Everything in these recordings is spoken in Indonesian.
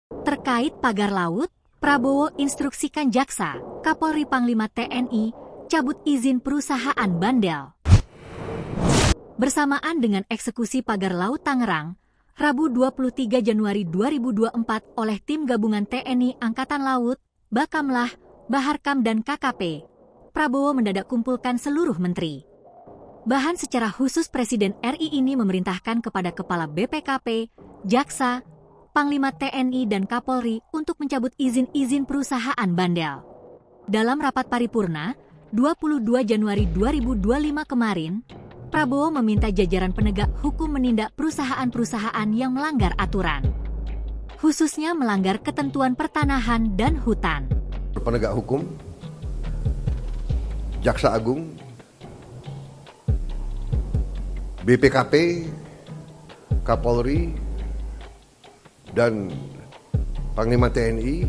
Terkait pagar laut, Prabowo instruksikan Jaksa, Kapolri Panglima TNI, cabut izin perusahaan bandel. Bersamaan dengan eksekusi pagar laut Tangerang, Rabu 23 Januari 2024 oleh tim gabungan TNI Angkatan Laut, Bakamlah, Baharkam dan KKP, Prabowo mendadak kumpulkan seluruh menteri. Bahan secara khusus Presiden RI ini memerintahkan kepada Kepala BPKP, Jaksa, Panglima TNI dan Kapolri untuk mencabut izin-izin perusahaan bandel. Dalam rapat paripurna, 22 Januari 2025 kemarin, Prabowo meminta jajaran penegak hukum menindak perusahaan-perusahaan yang melanggar aturan, khususnya melanggar ketentuan pertanahan dan hutan. Penegak hukum, Jaksa Agung, BPKP, Kapolri, dan Panglima TNI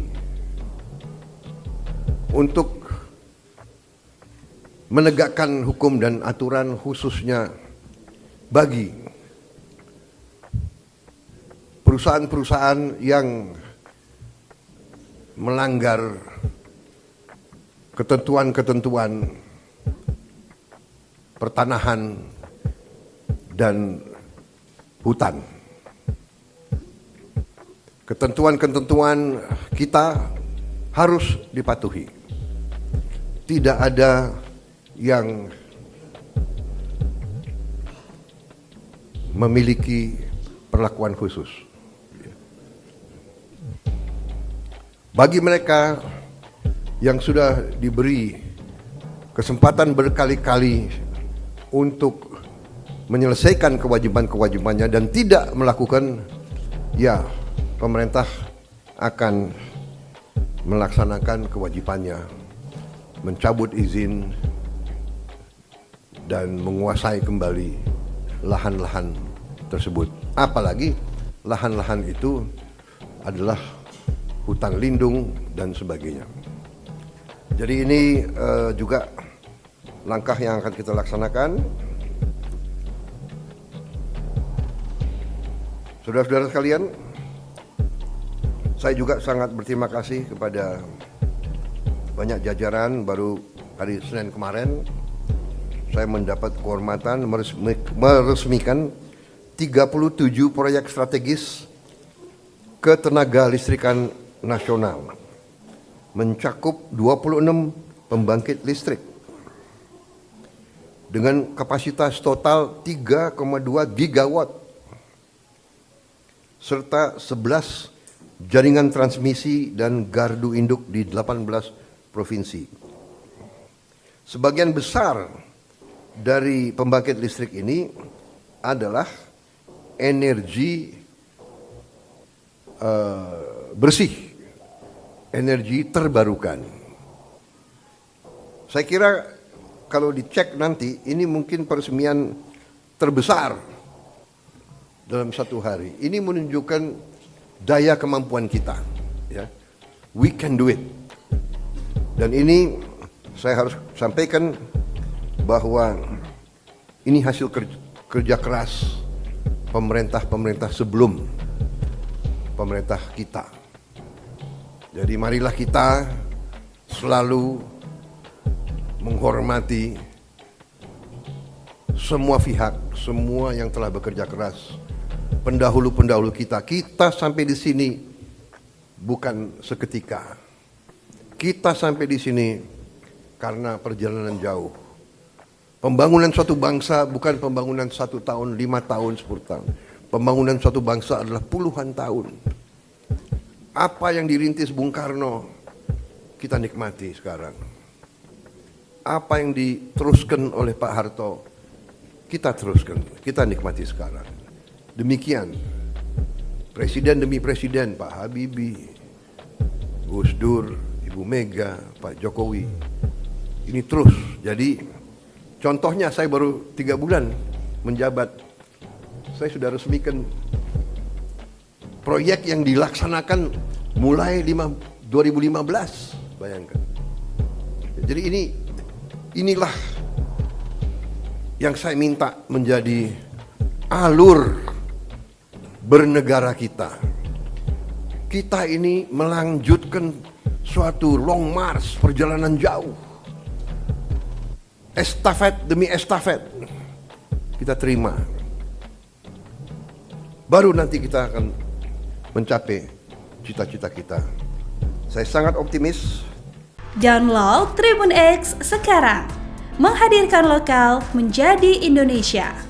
untuk menegakkan hukum dan aturan khususnya bagi perusahaan-perusahaan yang melanggar ketentuan-ketentuan pertanahan dan hutan. Ketentuan-ketentuan kita harus dipatuhi. Tidak ada yang memiliki perlakuan khusus. Bagi mereka yang sudah diberi kesempatan berkali-kali untuk menyelesaikan kewajiban-kewajibannya dan tidak melakukan, ya pemerintah akan melaksanakan kewajibannya, mencabut izin dan menguasai kembali lahan-lahan tersebut. Apalagi lahan-lahan itu adalah hutan lindung dan sebagainya. Jadi ini juga langkah yang akan kita laksanakan. Saudara-saudara sekalian, saya juga sangat berterima kasih kepada banyak jajaran. Baru hari Senin kemarin saya mendapat kehormatan meresmikan 37 proyek strategis ketenaga listrikan nasional, mencakup 26 pembangkit listrik dengan kapasitas total 3,2 gigawatt serta 11 jaringan transmisi dan gardu induk di 18 provinsi. Sebagian besar dari pembangkit listrik ini adalah energi bersih, energi terbarukan. Saya kira kalau dicek nanti, ini mungkin peresmian terbesar dalam satu hari. Ini menunjukkan daya kemampuan kita, ya. We can do it. Dan ini saya harus sampaikan bahwa ini hasil kerja keras pemerintah-pemerintah sebelum pemerintah kita. Jadi marilah kita selalu menghormati semua pihak, semua yang telah bekerja keras, pendahulu-pendahulu kita. Kita sampai di sini bukan seketika. Kita sampai di sini karena perjalanan jauh. Pembangunan suatu bangsa bukan pembangunan 1 tahun, 5 tahun, 10 tahun. Pembangunan suatu bangsa adalah puluhan tahun. Apa yang dirintis Bung Karno, kita nikmati sekarang. Apa yang diteruskan oleh Pak Harto, kita teruskan, kita nikmati sekarang. Demikian, presiden demi presiden, Pak Habibie, Gus Dur, Ibu Mega, Pak Jokowi, ini terus. Jadi contohnya saya baru 3 bulan menjabat, saya sudah resmikan proyek yang dilaksanakan mulai 2015, bayangkan. Jadi inilah yang saya minta menjadi alur bernegara kita. Kita ini melanjutkan suatu long march, perjalanan jauh. Estafet demi estafet kita terima. Baru nanti kita akan mencapai cita-cita kita. Saya sangat optimis. Download Tribun X sekarang. Menghadirkan lokal menjadi Indonesia.